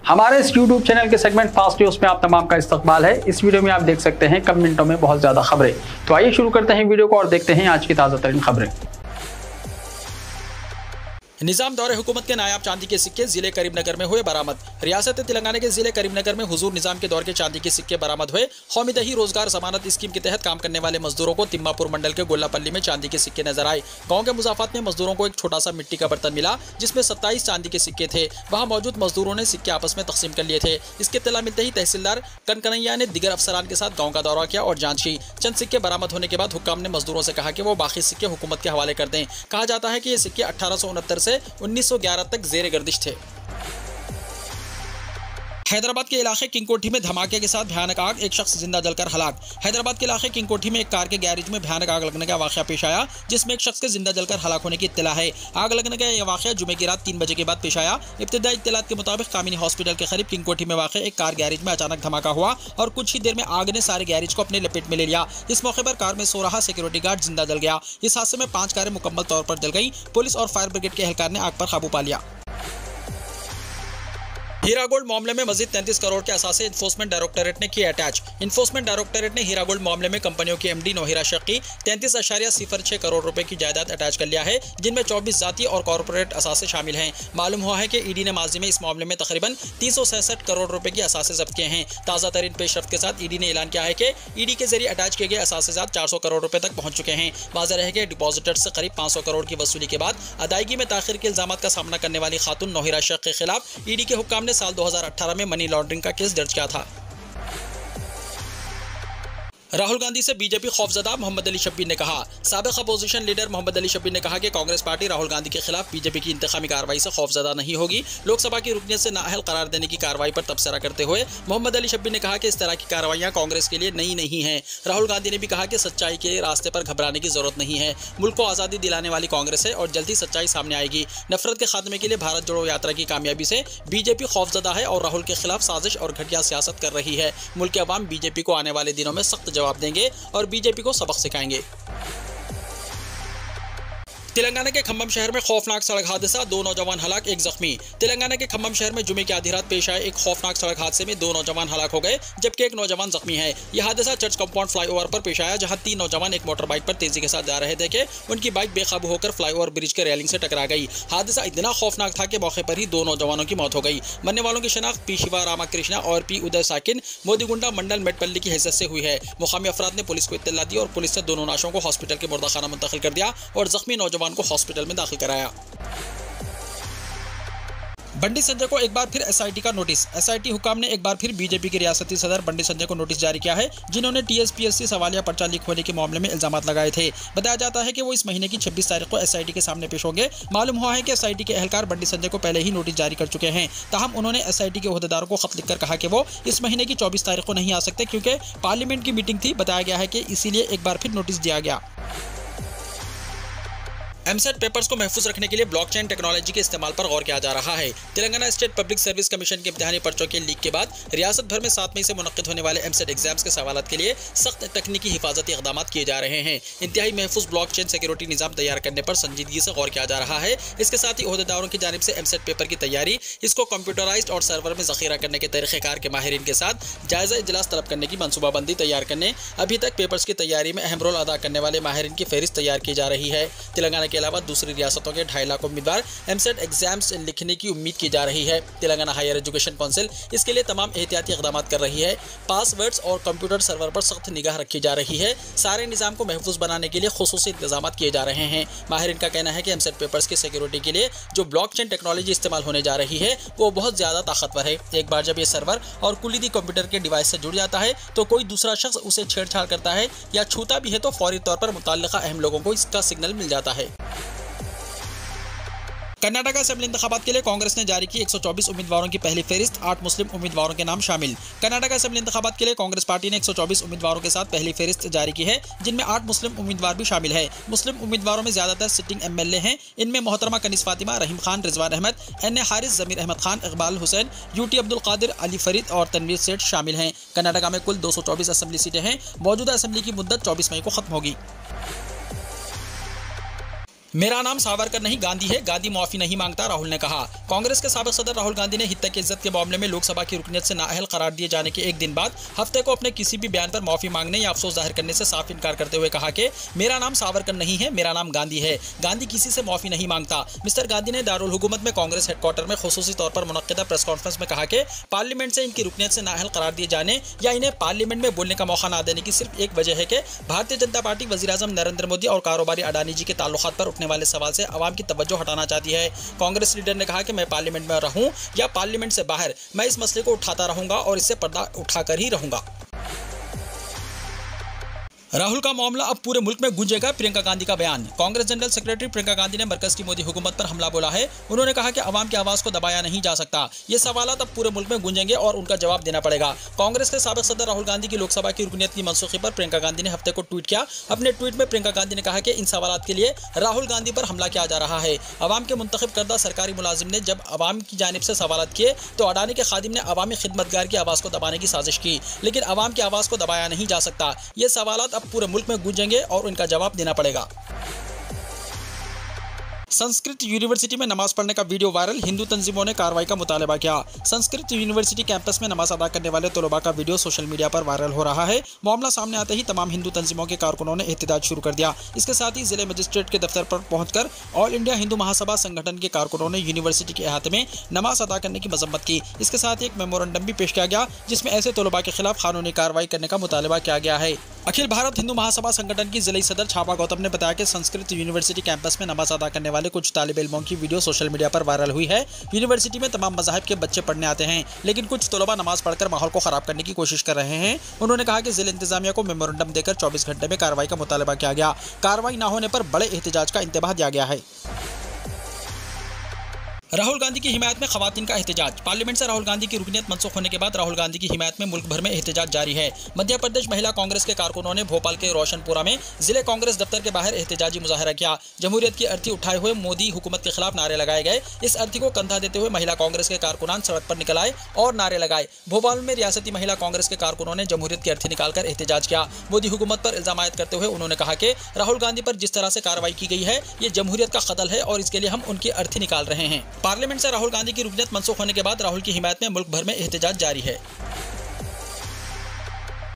हमारे इस YouTube channel के सेगमेंट फास्ट न्यूज में आप तमाम का इस्तकबाल है। इस वीडियो में आप देख सकते हैं कम मिनटों में बहुत ज्यादा खबरें। तो आइए शुरू करते हैं वीडियो को और देखते हैं आज की ताजा तरीन खबरें। निजाम दौरे हुकूमत के नायाब चांदी के सिक्के जिले करीमनगर में हुए बरामद। रियासत तेलंगाना के जिले करीमनगर में हुजूर निजाम के दौर के चांदी के सिक्के बरामद हुए। कौमी दही रोजगार जमानत स्कीम के तहत काम करने वाले मजदूरों को तिम्मापुर मंडल के गोल्लापल्ली में चांदी के सिक्के नजर आए। गांव के मुजाफात में मजदूरों को एक छोटा सा मिट्टी का बर्तन मिला जिसमें 27 चांदी के सिक्के थे। वहाँ मौजूद मजदूरों ने सिक्के आपस में तकसीम कर लिए थे। इसके इत्तला मिलते ही तहसीलदार कनकनैया ने दिगर अफसरान के साथ गाँव का दौरा किया और जाँच की। चंद सिक्के बरामद होने के बाद हुक्काम ने मजदूरों से कहा कि वो बाकी सिक्के हुकूमत के हवाले कर दें। कहा जाता है कि ये सिक्के 1869 से 1911 तक जेर गर्दिश थे। हैदराबाद के इलाके किंगकोठी में धमाके के साथ भयानक आग, एक शख्स जिंदा जलकर हलाक। हैदराबाद के इलाके किंगकोठी में एक कार के गैरेज में भयानक आग लगने का वाकया पेश आया जिसमें एक शख्स के जिंदा जलकर हलाक होने की इत्तला है। आग लगने का यह वाकया जुमे की रात 3 बजे के बाद पेश आया। इब्तिदाई इत्तलात के मुताबिक कामिनी हॉस्पिटल के करीब किंगकोठी में वाक़ एक कार गैरेज में अचानक धमाका हुआ और कुछ ही देर में आग ने सारे गैरेज को अपने लपेट में ले लिया। इस मौके पर कार में सो रहा सिक्योरिटी गार्ड जिंदा जल गया। इस हादसे में 5 कारें मुकम्मल तौर पर जल गई। पुलिस और फायर ब्रिगेड के एहलकार ने आग पर काबू पा लिया। हीरा गोल्ड मामले में मजीद 33 करोड़ के असासे इन्फोर्समेंट डायरेक्टोरेट ने किए अटैच। इन्फोर्समेंट डायरेक्टोरेट ने हीरा गोल्ड मामले में कंपनियों की एमडी नौहिरा शेख की 33.06 करोड़ रुपए की जायदाद अटैच कर लिया है, जिनमें 24 जाती और कॉर्पोरेट असासे शामिल हैं। मालूम हुआ है कि ईडी ने माजी में इस मामले में तकरीबन 367 करोड़ रुपए की असासे जब्त किए हैं। ताज़ा तरीन पेशरफ्त के साथ ईडी ने ऐलान किया है कि ईडी के जरिए अटैच किए गए असासेजात 400 करोड़ रुपए तक पहुंच चुके हैं। वाज़ेह रहे कि डिपॉजिटर्स से करीब 500 करोड़ की वसूली के बाद अदायगी में ताखिर के इल्जामात का सामना करने वाली खातून नौहिरा शेख के खिलाफ ईडी के हुक्काम ने साल 2018 में मनी लॉन्ड्रिंग का केस दर्ज किया था। राहुल गांधी से बीजेपी खौफजदा, मोहम्मद अली शब्बीर ने कहा। साबिक अपोजिशन लीडर मोहम्मद अली शब्बीर ने कहा कि कांग्रेस पार्टी राहुल गांधी के खिलाफ बीजेपी की इंतखामी कार्रवाई से खौफजदा नहीं होगी। लोकसभा की रुकनियत से नाअहल करार देने की कार्रवाई पर तबसरा करते हुए मोहम्मद अली शब्बीर ने कहा कि इस तरह की कार्रवाइयां कांग्रेस के लिए नई नहीं है। राहुल गांधी ने भी कहा कि सच्चाई के रास्ते पर घबराने की जरूरत नहीं है। मुल्क को आज़ादी दिलाने वाली कांग्रेस है और जल्दी सच्चाई सामने आएगी। नफरत के खात्मे के लिए भारत जोड़ो यात्रा की कामयाबी से बीजेपी खौफजदा है और राहुल के खिलाफ साजिश और घटिया सियासत कर रही है। मुल्क के अवाम बीजेपी को आने वाले दिनों में सख्त जवाब देंगे और बीजेपी को सबक सिखाएंगे। तेलंगाना के खम्मम शहर में खौफनाक सड़क हादसा, 2 नौजवान हलाक, 1 जख्मी। तेलंगाना के खम्मम शहर में जुमे की आधी रात पेश आए एक खौफनाक सड़क हादसे में 2 नौजवान हलाक हो गए जबकि 1 नौजवान जख्मी है। यह हादसा चर्च कंपाउंड फ्लाईओवर पर पेश आया जहां 3 नौजवान एक मोटर बाइक पर तेजी के साथ जा रहे थे कि उनकी बाइक बेकाबू होकर फ्लाईओवर ब्रिज के रेलिंग से टकरा गई। हादसा इतना खौफनाक था कि मौके पर ही 2 नौजवानों की मौत हो गई। मरने वालों की शनाख्त पी शिवा रामाकृष्णा और पी उदय साकिन मोदीगुंडा मंडल मेटपल्ली की हैसियत से हुई है। मुकामी अफराद ने पुलिस को इत्तला दी और पुलिस ने दोनों लाशों को हॉस्पिटल के मुर्दाखाना मुंतकिल कर दिया और जख्मी नौजवान को हॉस्पिटल में दाखिल कराया। बंडी संजय को एक बार फिर एसआईटी का नोटिस। एसआईटी हुकाम ने एक बार फिर बीजेपी के रियासती सदर बंडी संजय को नोटिस जारी किया है जिन्होंने टीएसपीएससी सवालिया पर्चा लीक होने के मामले में इल्जामात लगाए थे। बताया जाता है कि वो इस महीने की 26 तारीख को एसआईटी के सामने पेश होंगे। मालूम हुआ है कि एसआईटी के एहलकार बंडी संजय को पहले ही नोटिस जारी कर चुके हैं। ताहम उन्होंने एसआईटी के ओहदेदारों को खत लिखकर कहा कि वो इस महीने की 24 तारीख को नहीं आ सकते क्योंकि पार्लियामेंट की मीटिंग थी। बताया गया है कि इसीलिए एक बार फिर नोटिस दिया गया। एमसेट पेपर्स को महफूज रखने के लिए ब्लॉकचेन टेक्नोलॉजी के इस्तेमाल पर गौर किया जा रहा है। Telangana state public service commission के इम्तिहानी पर्चों के लीक के बाद रियासत भर में 7 मई से मुनक्किद होने वाले एमसेट एग्जाम्स के सवालात के लिए सख्त तकनीकी हिफाजती इकदाम किए जा रहे हैं। इंतहाई महफूज ब्लॉकचेन सिक्योरिटी निज़ाम तैयार करने पर संजीदगी से गौर किया जा रहा है। इसके साथ ही ओहदेदारों की जानिब से एमसेट पेपर की तैयारी, इसको कंप्यूटराइज्ड और सर्वर में ज़ख़ीरा करने के तरीक़ेकार के माहिरीन के साथ जायज़ा इजलास तलब करने की मनसूबाबंदी तैयार करने, अभी तक पेपर्स की तैयारी में अहम रोल अदा करने वाले माहिरीन की फहरिस्त तैयार की जा रही है। तेलंगाना के अलावा दूसरी रियासतों के 2.5 लाख उम्मीदवार एमसेट एग्जाम्स लिखने की उम्मीद की जा रही है। तेलंगाना हायर एजुकेशन काउंसिल इसके लिए तमाम एहतियाती इक़दाम कर रही है। पासवर्ड्स और कंप्यूटर सर्वर पर सख्त निगाह रखी जा रही है। सारे निज़ाम को महफूज बनाने के लिए खुसूसी इंतजाम किए जा रहे हैं। माहिरीन का कहना है कि एमसेट पेपर्स की सिक्योरिटी के लिए जो ब्लॉकचेन टेक्नोलॉजी इस्तेमाल होने जा रही है वो बहुत ज़्यादा ताकतवर है। एक बार जब ये सर्वर और कुलीदी कंप्यूटर के डिवाइस से जुड़ जाता है तो कोई दूसरा शख्स उसे छेड़छाड़ करता है या छूता भी है तो फौरी तौर पर मुतल्लिका अहम लोगों को इसका सिग्नल मिल जाता है। कर्नाटक असेंबली इंतखाबात के लिए कांग्रेस ने जारी की 124 उम्मीदवारों की पहली फहरिस्त, 8 मुस्लिम उम्मीदवारों के नाम शामिल। कर्नाटक असेंबली इंतखाबात के लिए कांग्रेस पार्टी ने 124 उम्मीदवारों के साथ पहली फहरिस्त जारी की है जिनमें 8 मुस्लिम उम्मीदवार भी शामिल है। मुस्लिम उम्मीदवारों में ज्यादातर सिटिंग एमएलए हैं। इनमें मोहतरमा कनीस फातिमा, रहीम खान, रिजवान अहमद, एन हारिस, जमीर अहमद खान, इकबाल हुसैन, यूटी अब्दुल कादिर, अली फरीद और तनवीर सेठ शामिल हैं। कर्नाटक में कुल 224 असेंबली सीटें हैं। मौजूदा असेंबली की मुद्दत 24 मई को खत्म होगी। मेरा नाम सावरकर नहीं गांधी है, गांधी माफी नहीं मांगता, राहुल ने कहा। कांग्रेस के साबिक सदर राहुल गांधी ने हित की इज्जत के मामले में लोकसभा की रुकनीत से नाअहल करार दिए जाने के एक दिन बाद हफ्ते को अपने किसी भी बयान पर माफी मांगने या अफसोस जाहिर करने से साफ इनकार करते हुए कहा कि मेरा नाम सावरकर नहीं है, मेरा नाम गांधी है, गांधी किसी से माफी नहीं मांगता। मिस्टर गांधी ने दारुल हुकूमत में कांग्रेस हेडक्वार्टर में खुसूसी तौर पर मुनक्किदा प्रेस कॉन्फ्रेंस में कहा कि पार्लियामेंट से इनकी रुकनीत से नाअहल करार दिए जाने या इन्हें पार्लियामेंट में बोलने का मौका न देने की सिर्फ एक वजह है कि भारतीय जनता पार्टी वज़ीर-ए-आज़म नरेंद्र मोदी और कारोबारी अडानी जी के ताल्लुकात पर उठने वाले सवाल से आवाम की तवज्जो हटाना चाहती है। कांग्रेस लीडर ने कहा कि मैं पार्लियामेंट में रहूं या पार्लियामेंट से बाहर, मैं इस मसले को उठाता रहूंगा और इससे पर्दा उठाकर ही रहूंगा। राहुल का मामला अब पूरे मुल्क में गूंजेगा, प्रियंका गांधी का बयान। कांग्रेस जनरल सेक्रेटरी प्रियंका गांधी ने मरकज की मोदी हुकूमत पर हमला बोला है। उन्होंने कहा कि अवाम की आवाज को दबाया नहीं जा सकता। ये सवालात अब पूरे मुल्क में गूंजेंगे और उनका जवाब देना पड़ेगा। कांग्रेस के साबिक सदर राहुल गांधी की लोकसभा की रुकनीत की मनसूखी पर प्रियंका गांधी ने हफ्ते को ट्वीट किया। अपने ट्वीट में प्रियंका गांधी ने कहा कि इन सवालात के लिए राहुल गांधी पर हमला किया जा रहा है। अवाम के मुंतखब करदा सरकारी मुलाजिम ने जब अवाम की जानिब से सवालात किए तो अडानी के खादिम ने अवामी खिदमतगार की आवाज को दबाने की साजिश की, लेकिन अवाम की आवाज को दबाया नहीं जा सकता। ये सवालात अब पूरे मुल्क में और उनका जवाब देना पड़ेगा। संस्कृत यूनिवर्सिटी में नमाज पढ़ने का वीडियो वायरल, हिंदू तंजीमों ने कार्रवाई का मुतालबा किया। संस्कृत यूनिवर्सिटी कैंपस में नमाज अदा करने वाले तलबा का वीडियो सोशल मीडिया पर वायरल हो रहा है। मामला सामने आते ही तमाम हिंदू तंजीमों के कारकुनों ने एहतजाज शुरू कर दिया। इसके साथ ही जिले मजिस्ट्रेट के दफ्तर पर पहुंचकर ऑल इंडिया हिंदू महासभा संगठन के कारकुनों ने यूनिवर्सिटी के अहाते में नमाज अदा करने की मजम्मत की। इसके साथ ही एक मेमोरेंडम भी पेश किया गया जिसमें ऐसे तलबा के खिलाफ कानूनी कार्रवाई करने का मुतालबा किया गया है। अखिल भारत हिंदू महासभा संगठन की जिले सदर छापा गौतम ने बताया कि संस्कृत यूनिवर्सिटी कैंपस में नमाज अदा करने वाले कुछ तालिब इल्मों की वीडियो सोशल मीडिया पर वायरल हुई है। यूनिवर्सिटी में तमाम मज़ाहिब के बच्चे पढ़ने आते हैं, लेकिन कुछ तलबा नमाज पढ़कर माहौल को खराब करने की कोशिश कर रहे हैं। उन्होंने कहा कि जिला इंतजामिया को मेमोरेंडम देकर 24 घंटे में कार्रवाई का मुतालबा किया गया। कार्रवाई न होने पर बड़े एहतजाज का इंतबाह दिया गया है। राहुल गांधी की हिमायत में खवातीन का एहतजाज। पार्लियामेंट से राहुल गांधी की रुकनीत मनसूख होने के बाद राहुल गांधी की हिमायत में मुल्क भर में एहतजाज जारी है। मध्य प्रदेश महिला कांग्रेस के कारकुनों ने भोपाल के रोशनपुरा में जिले कांग्रेस दफ्तर के बाहर एहतजाजी मुजाहरा किया। जमहूरियत की अर्थी उठाए हुए मोदी हुकूमत के खिलाफ नारे लगाए गए। इस अर्थी को कंधा देते हुए महिला कांग्रेस के कारकुनान सड़क पर निकल आए और नारे लगाए। भोपाल में रियासती महिला कांग्रेस के कारकुनों ने जमहूरियत की अर्थी निकालकर एहतजाज किया। मोदी हुकूमत पर इल्जाम आयद करते हुए उन्होंने कहा कि राहुल गांधी पर जिस तरह से कार्रवाई की गई है ये जमहूरियत का कत्ल है और इसके लिए हम उनकी अर्थी निकाल रहे हैं। पार्लियामेंट से राहुल गांधी की रुकनीत मनसूख होने के बाद राहुल की हिमायत में मुल्क भर में एहतजाज जारी है।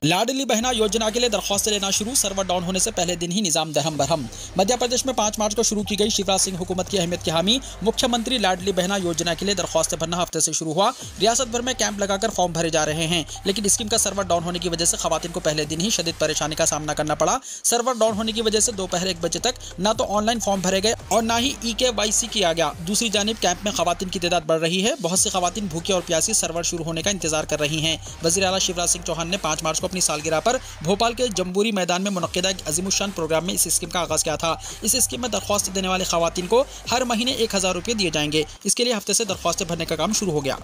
लाडली बहना योजना के लिए दरख्वास्त लेना शुरू, सर्वर डाउन होने से पहले दिन ही निजाम दहम बरहम। मध्य प्रदेश में 5 मार्च को शुरू की गई शिवराज सिंह हुकूमत की अहमियत की हामी मुख्यमंत्री लाडली बहना योजना के लिए दरख्वास्त भरना हफ्ते से शुरू हुआ। रियासत भर में कैंप लगाकर फॉर्म भरे जा रहे हैं, लेकिन स्कीम का सर्वर डाउन होने की वजह से खवातीन को पहले दिन ही शदीद परेशानी का सामना करना पड़ा। सर्वर डाउन होने की वजह से दोपहर 1 बजे तक न तो ऑनलाइन फॉर्म भरे गए और न ही EKYC किया गया। दूसरी जानिब कैंप में खवातीन की तादाद बढ़ रही है। बहुत सी खवातीन भूखी और प्यासी सर्वर शुरू होने का इंतजार कर रही हैं। वज़ीर आला शिवराज सिंह चौहान ने 5 मार्च को अपनी सालगिरह पर भोपाल के जम्बूरी मैदान में मुनक्किदा एक अज़ीमुश्शान प्रोग्राम में इस स्कीम का आगाज किया था। इस स्कीम में दरख्वास्त देने वाले खवातीन को हर महीने 1000 रुपये दिए जाएंगे। इसके लिए हफ्ते से दरख्वास्तें भरने का काम शुरू हो गया।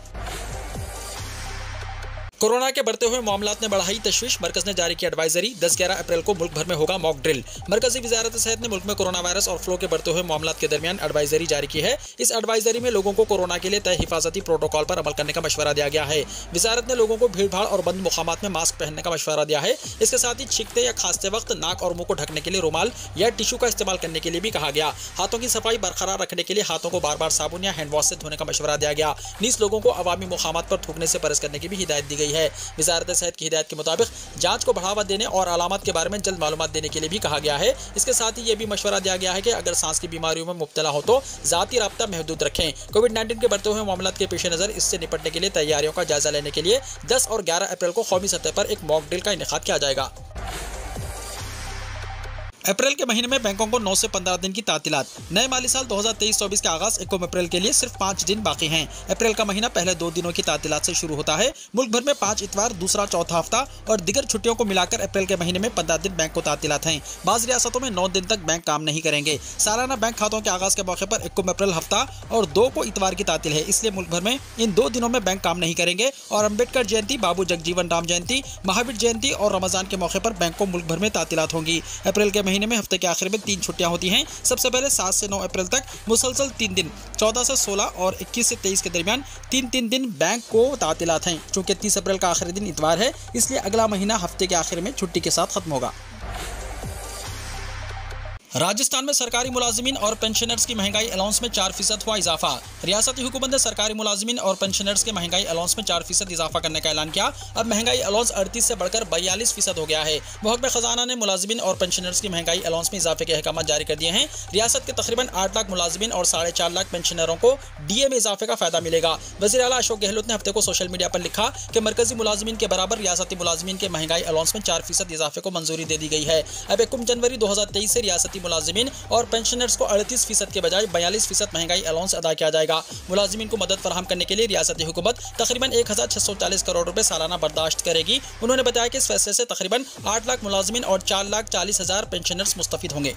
कोरोना के बढ़ते हुए मामलात ने बढ़ाई तशवीश। मरकज ने जारी की एडवाइजरी, 10-11 अप्रैल को मुल्क भर में होगा मॉक ड्रिल। मरकजी वजारत सेहत ने मुल्क में कोरोना वायरस और फ्लो के बढ़ते हुए मामलात के दरमियान एडवाइजरी जारी की है। इस एडवाइजरी में लोगों को कोरोना के लिए तय हिफाजती प्रोटोकॉल पर अमल करने का मशवरा दिया गया है। वजारत ने लोगों को भीड़ भाड़ और बंद मुकामात में मास्क पहनने का मशवरा दिया है। इसके साथ ही छींकते या खांसते वक्त नाक और मुंह को ढकने के लिए रुमाल या टिश्यू का इस्तेमाल करने के लिए भी कहा गया। हाथों की सफाई बरकरार रखने के लिए हाथों को बार बार साबुन या हैंड वॉश से धोने का मशवरा दिया गया। नीस लोगों को अवामी मुकामात पर थूकने से परहेज करने की भी हिदायत दी गई है। वजारत सेहत की हिदायत के मुताबिक जांच को बढ़ावा देने और अलामत के बारे में जल्द मालूमात देने के लिए भी कहा गया है। इसके साथ ही यह भी मशवरा दिया गया है कि अगर सांस की बीमारियों में मुब्तला हो तो जाती राब्ता महदूद रखें। कोविड-19 के बढ़ते हुए मामलों के पेश नज़र इससे निपटने के लिए तैयारियों का जायजा लेने के लिए 10 और 11 अप्रैल को कौमी सतह पर एक मॉक ड्रिल का इनेकाद किया जाएगा। अप्रैल के महीने में बैंकों को 9 से 15 दिन की तातीलात। नए माली साल 2023-24 के आगाज 1 अप्रैल के लिए सिर्फ 5 दिन बाकी हैं। अप्रैल का महीना पहले 2 दिनों की तातीलात से शुरू होता है। मुल्क भर में 5 इतवार, दूसरा चौथा हफ्ता और दिगर छुट्टियों को मिलाकर अप्रैल के महीने में 15 दिन बैंक को तातीलात हैं। बाज़ रियासतों में 9 दिन तक बैंक काम नहीं करेंगे। सालाना बैंक खातों के आगाज के मौके पर 1 अप्रैल हफ्ता और 2 को इतवार की तातील है, इसलिए मुल्क भर में इन 2 दिनों में बैंक काम नहीं करेंगे। और अम्बेडकर जयंती, बाबू जगजीवन राम जयंती, महावीर जयंती और रमजान के मौके पर बैंक को मुल्क भर में तातीलात होंगी। अप्रैल के महीने में हफ्ते के आखिर में 3 छुट्टियां होती हैं। सबसे पहले 7 से 9 अप्रैल तक मुसलसल 3 दिन, 14 से 16 और 21 से 23 के दरमियान 3 दिन बैंक को तातीलात हैं। चूंकि 30 अप्रैल का आखिरी दिन इतवार है, इसलिए अगला महीना हफ्ते के आखिर में छुट्टी के साथ खत्म होगा। राजस्थान में सरकारी मुलाजिमीन और पेंशनर्स की महंगाई अलाउंस में 4% हुआ इजाफा। रियासती हुकूमत ने सरकारी मुलाजिमीन और पेंशनर्स के महंगाई अलाउंस में 4% इजाफा करने का ऐलान किया। अब महंगाई अलाउंस 38 से बढ़कर 42% हो गया है। महकमा खजाना ने मुलाजिमीन और पेंशनर्स की महंगाई अलाउंस में इजाफे के अहकाम जारी कर दिए हैं। रियासत के तकरीबन 8 लाख मुलाजिमीन और 4.5 लाख पेंशनरों को डीए में इजाफे का फायदा मिलेगा। वज़ीर आला अशोक गहलोत ने हफ्ते को सोशल मीडिया पर लिखा कि मरकजी मुलाजिमीन के बराबर रियासती मुलाजिमीन के महंगाई अलाउंस में 4% इजाफे को मंजूरी दे दी गई है। अब 1 जनवरी 2023 से रियासती मुलाजिमीन और पेंशनर्स को 38% के बजाय 42% महंगाई अलाउंस अदा किया जाएगा। मुलाजिमीन को मदद फराहम करने के लिए रियासती हुकूमत तकरीबन 1640 करोड़ रुपए सालाना बर्दाश्त करेगी। उन्होंने बताया कि इस फैसले से तकरीबन 8 लाख मुलाजिमीन और 4,40,000 पेंशनर्स मुस्तफिद होंगे।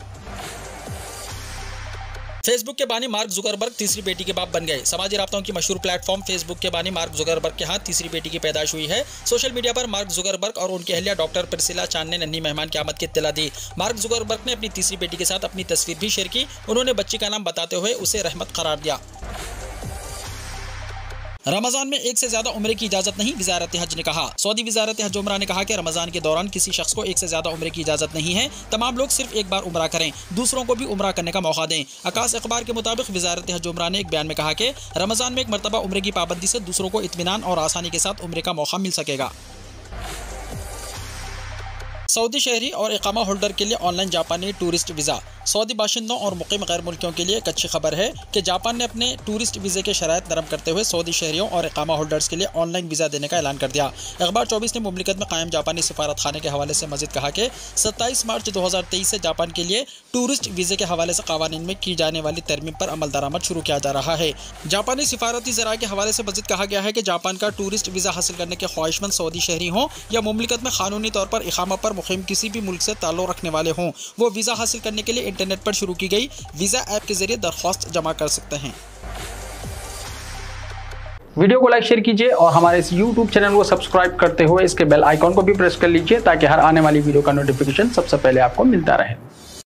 फेसबुक के बानी मार्क जुकरबर्ग तीसरी बेटी के बाप बन गए। समाजी राब्तों की मशहूर प्लेटफॉर्म फेसबुक के बानी मार्क जुकरबर्ग के हाथ तीसरी बेटी की पैदाइश हुई है। सोशल मीडिया पर मार्क जुकरबर्ग और उनकी अहलिया डॉक्टर प्रिसिला चान ने नन्ही मेहमान की आमद की इत्तला दी। मार्क जुकरबर्ग ने अपनी तीसरी बेटी के साथ अपनी तस्वीर भी शेयर की। उन्होंने बच्ची का नाम बताते हुए उसे रहमत करार दिया। रमजान में एक से ज्यादा उम्रे की इजाजत नहीं, वज़ारत हज ने कहा। सऊदी वज़ारत हज उमरा ने कहा कि रमजान के दौरान किसी शख्स को एक से ज्यादा उम्रे की इजाजत नहीं है। तमाम लोग सिर्फ एक बार उमरा करें, दूसरों को भी उमरा करने का मौका दें। आकाश अखबार के मुताबिक वज़ारत हज उमरा ने एक बयान में कहा कि रमजान में एक मरतबा उम्रे की पाबंदी से दूसरों को इत्मीनान और आसानी के साथ उम्रे का मौका मिल सकेगा। सऊदी शहरी और इकामा होल्डर के लिए ऑनलाइन जापानी टूरिस्ट वीज़ा। सऊदी बाशिंदों और मुकीम गैर मुल्कियों के लिए एक अच्छी खबर है कि जापान ने अपने टूरिस्ट वीज़े के शराइत नरम करते हुए सऊदी शहरियों और इकामा होल्डर्स के लिए ऑनलाइन वीज़ा देने का ऐलान कर दिया। अखबार 24 ने मुमलिकत में कायम जापानी सिफारत खाने के हवाले से मज़ीद कहा कि 27 मार्च 2023 से जापान के लिए टूरिस्ट वीज़े के हवाले से क़वानीन में की जाने वाली तरमीम पर अमल दरामद शुरू किया जा रहा है। जापानी सिफारती ज़राए के हवाले से मज़ीद कहा गया है कि जापान का टूरिस्ट वीज़ा हासिल करने के ख्वाहिशमंद सऊदी शहरी हों या मुमलिकत में क़ानूनी तौर पर इकामा पर मुक़ीम किसी भी मुल्क से ताल्लुक़ रखने वाले हों, वो वीज़ा हासिल करने के लिए इंटरनेट पर शुरू की गई वीज़ा ऐप के जरिए दरख्वास्त जमा कर सकते हैं। वीडियो को लाइक शेयर कीजिए और हमारे इस YouTube चैनल को सब्सक्राइब करते हुए इसके बेल आइकॉन को भी प्रेस कर लीजिए ताकि हर आने वाली वीडियो का नोटिफिकेशन सबसे पहले आपको मिलता रहे।